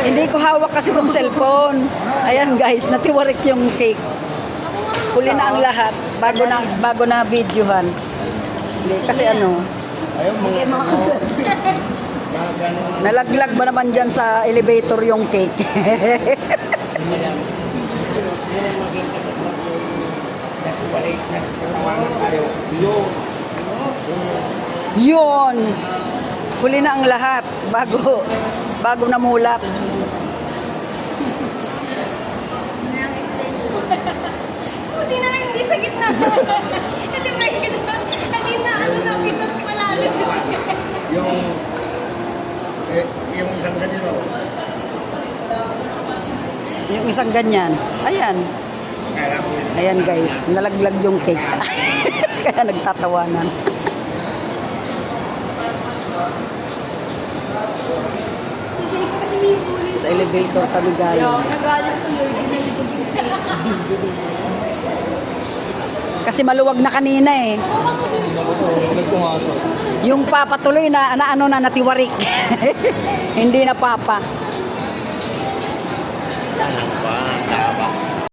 Hindi ko hawak kasi tong cellphone. Ayan guys, natiwarik yung cake. Huli na ang lahat bago na videohan. Hindi kasi ano, nalaglag ba naman dyan sa elevator yung cake? Yun. Huli na ang lahat bago namulat. Buti na lang hindi sa gitna. Kasi may gitna. Kanina, na, pisang malalo. Yung isang ganito. Yung isang ganyan. Ayan. Ayan guys, nalaglag yung cake. Kaya nagtatawanan. Kasi may bully. Sa elevator kami galing. Nagalit tuloy. Kasi maluwag na kanina eh. Yung papa tuloy na natiwarik. Hindi na papa. Ano pa? Tama.